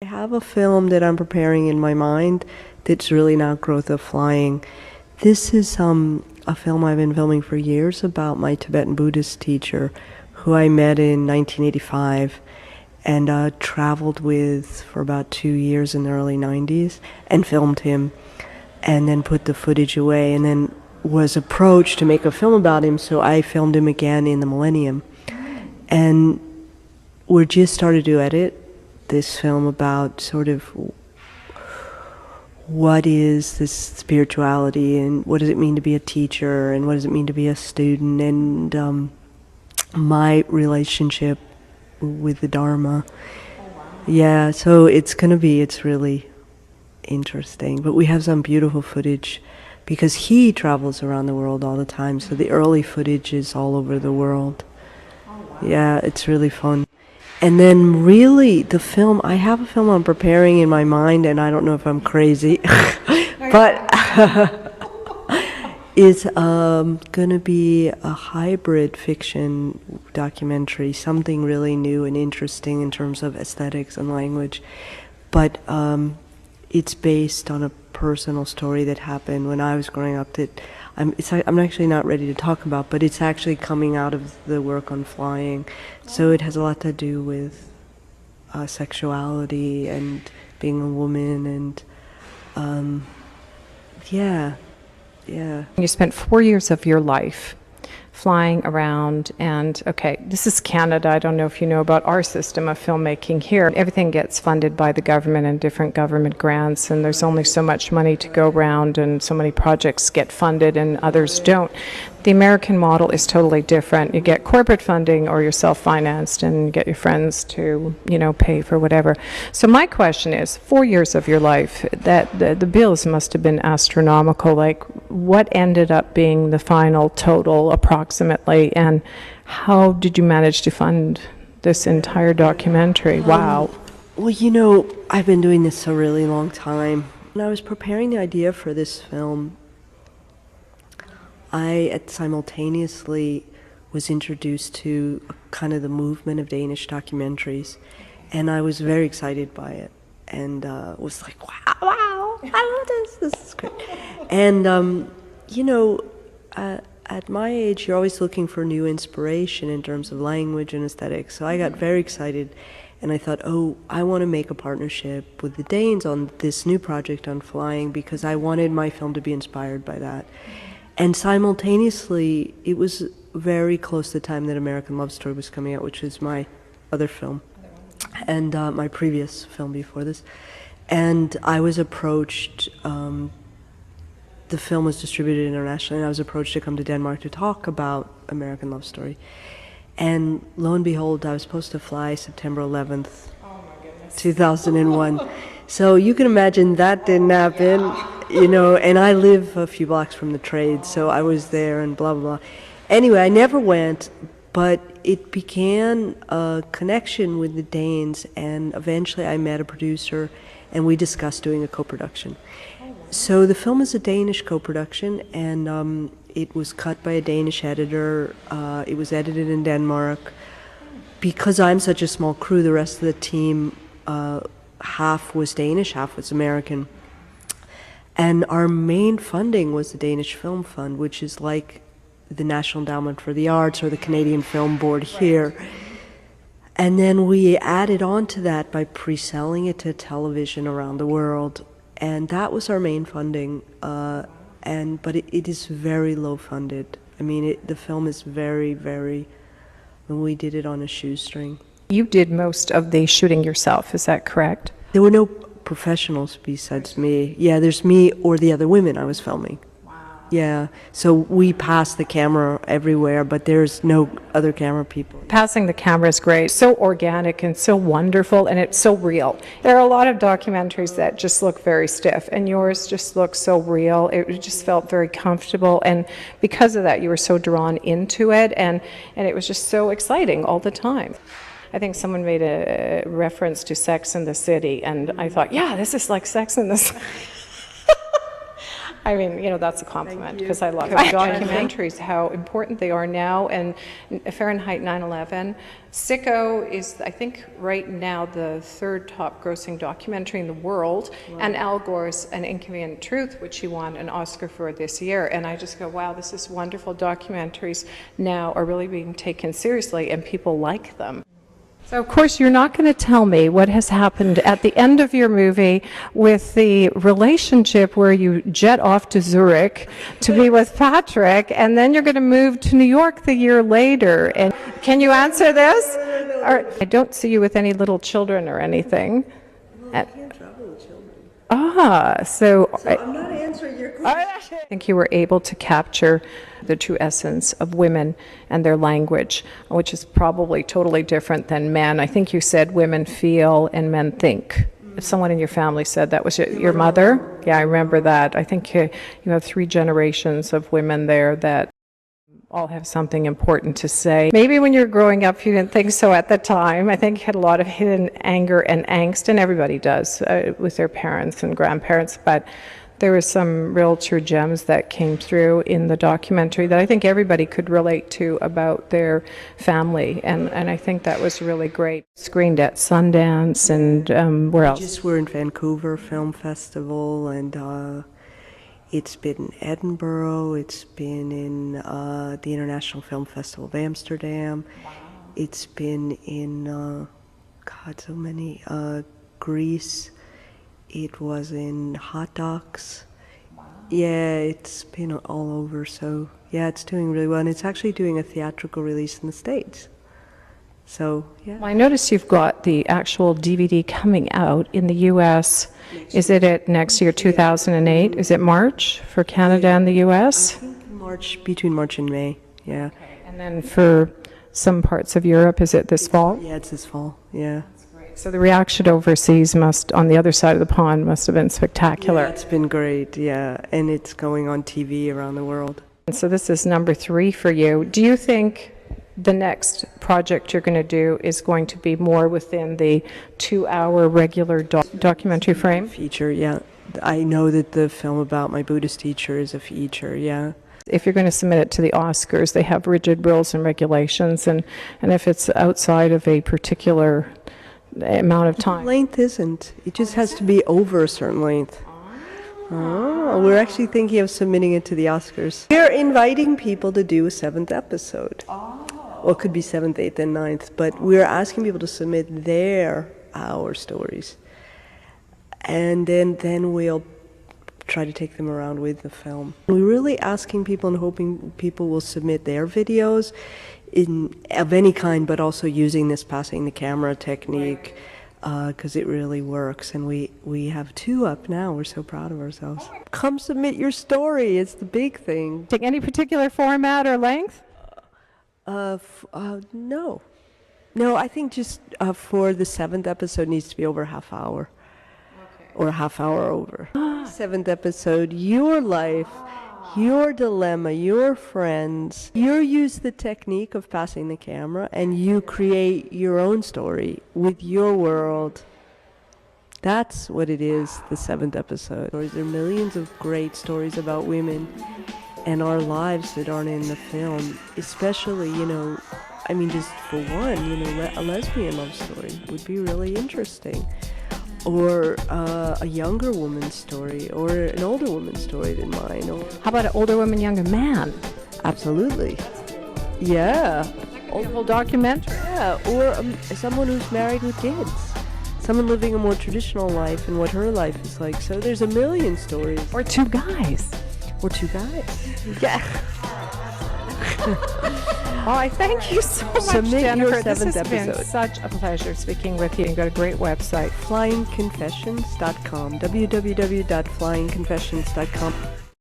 I have a film that I'm preparing in my mind that's really now Growth of Flying. This is a film I've been filming for years about my Tibetan Buddhist teacher who I met in 1985 and traveled with for about 2 years in the early 90s and filmed him and then put the footage away and then was approached to make a film about him, so I filmed him again in the millennium. And we just started to edit this film about sort of what is this spirituality and what does it mean to be a teacher and what does it mean to be a student and my relationship with the Dharma. Yeah, so it's really interesting. But we have some beautiful footage because he travels around the world all the time, so the early footage is all over the world. Yeah, it's really fun. And then really the film, I have a film I'm preparing in my mind, and I don't know if I'm crazy, but it's going to be a hybrid fiction documentary, something really new and interesting in terms of aesthetics and language. But it's based on a personal story that happened when I was growing up that I'm actually not ready to talk about, but it's actually coming out of the work on flying. So it has a lot to do with sexuality and being a woman and yeah. You spent 4 years of your life flying around, and okay, this is Canada. I don't know if you know about our system of filmmaking here. Everything gets funded by the government and different government grants, and there's only so much money to go around, and so many projects get funded and others don't. The American model is totally different. You get corporate funding or you're self-financed and you get your friends to, pay for whatever. So my question is, 4 years of your life, that the bills must have been astronomical. Like, what ended up being the final total approximately, and how did you manage to fund this entire documentary? Wow. Well, I've been doing this a really long time. When I was preparing the idea for this film, I simultaneously was introduced to kind of the movement of Danish documentaries, and I was very excited by it, and was like, wow, I love this is great. And, at my age, you're always looking for new inspiration in terms of language and aesthetics, so I got very excited, and I thought, I want to make a partnership with the Danes on this new project on flying, because I wanted my film to be inspired by that. And simultaneously, it was very close to the time that American Love Story was coming out, which is my other film, and my previous film before this. And I was approached, the film was distributed internationally, and I was approached to come to Denmark to talk about American Love Story. And lo and behold, I was supposed to fly September 11th, 2001. So you can imagine that didn't happen. And I live a few blocks from the trade, so I was there and blah, blah, blah. Anyway, I never went, but it began a connection with the Danes, and eventually I met a producer, and we discussed doing a co-production. So the film is a Danish co-production, and it was cut by a Danish editor. It was edited in Denmark. Because I'm such a small crew, the rest of the team, half was Danish, half was American. And our main funding was the Danish Film Fund, which is like the National Endowment for the Arts or the Canadian Film Board here. And then we added on to that by pre-selling it to television around the world. And that was our main funding. But it is very low funded. I mean, the film is very, very, we did it on a shoestring. You did most of the shooting yourself, is that correct? There were no professionals besides me. Yeah, there's me or the other women I was filming. Wow. Yeah, so we pass the camera everywhere, but there's no other camera people. Passing the camera is great. So organic and so wonderful, and it's so real. There are a lot of documentaries that just look very stiff, and yours just looks so real. It just felt very comfortable, and because of that, you were so drawn into it, and it was just so exciting all the time. I think someone made a reference to Sex and the City, and I thought, yeah, this is like Sex and the City. I mean, that's a compliment because I love documentaries, how important they are now. And Fahrenheit 9/11, Sicko is, I think, right now the third top grossing documentary in the world. Wow. And Al Gore's An Inconvenient Truth, which he won an Oscar for this year. And I just go, wow, this is wonderful. Documentaries now are really being taken seriously and people like them. So, of course, you're not going to tell me what has happened at the end of your movie with the relationship where you jet off to Zurich to be with Patrick, and then you're going to move to New York the year later. And can you answer this? Or, I don't see you with any little children or anything. Well, I can't travel with children. So I'm not answering your question. I think you were able to capture the true essence of women and their language, which is probably totally different than men. I think you said women feel and men think. Someone in your family said that. Was it your mother? Yeah, I remember that. I think you have 3 generations of women there that all have something important to say. Maybe when you were growing up you didn't think so at the time. I think you had a lot of hidden anger and angst, and everybody does with their parents and grandparents, but there were some real true gems that came through in the documentary that I think everybody could relate to about their family, and I think that was really great. Screened at Sundance and where else? Just we're in Vancouver Film Festival, and it's been in Edinburgh, it's been in the International Film Festival of Amsterdam, wow. It's been in, so many, Greece, it was in Hot Docs. Wow. Yeah, it's been all over, so yeah, it's doing really well, and it's actually doing a theatrical release in the States. So, yeah. Well, I noticed you've got the actual DVD coming out in the U.S. Is it next year, 2008? Is it March for Canada and the U.S.? I think between March and May, yeah. Okay. And then for some parts of Europe, is it this fall? Yeah, it's this fall, yeah. That's great. So the reaction overseas on the other side of the pond must have been spectacular. Yeah, it's been great, yeah, and it's going on TV around the world. And so this is number 3 for you. Do you think the next project you're going to do is going to be more within the 2-hour regular documentary frame? Feature, yeah. I know that the film about my Buddhist teacher is a feature, yeah. If you're going to submit it to the Oscars, they have rigid rules and regulations, and if it's outside of a particular amount of time. The length isn't. It just has to be over a certain length. Oh, we're actually thinking of submitting it to the Oscars. We're inviting people to do a 7th episode. Well, it could be 7th, 8th, and 9th, but we're asking people to submit our stories. And then we'll try to take them around with the film. We're really asking people and hoping people will submit their videos of any kind, but also using this passing the camera technique, because it really works. And we have 2 up now. We're so proud of ourselves. Come submit your story. It's the big thing. Take any particular format or length? No. No, I think just for the 7th episode needs to be over a half hour. Okay. Or a half hour over. 7th episode, your life, your dilemma, your friends. You use the technique of passing the camera and you create your own story with your world. That's what it is, the 7th episode. There are millions of great stories about women and our lives that aren't in the film, especially, just for one, a lesbian love story would be really interesting. Or a younger woman's story, or an older woman's story than mine. Or how about an older woman, younger man? Absolutely. Yeah. A whole documentary? Yeah, or someone who's married with kids. Someone living a more traditional life and what her life is like. So there's a million stories. Or 2 guys. Or 2 guys. Yeah. Oh, I thank you so much, Submit Jennifer. your 7th this has episode. Been such a pleasure speaking with you. You've got a great website. flyingconfessions.com. www.flyingconfessions.com.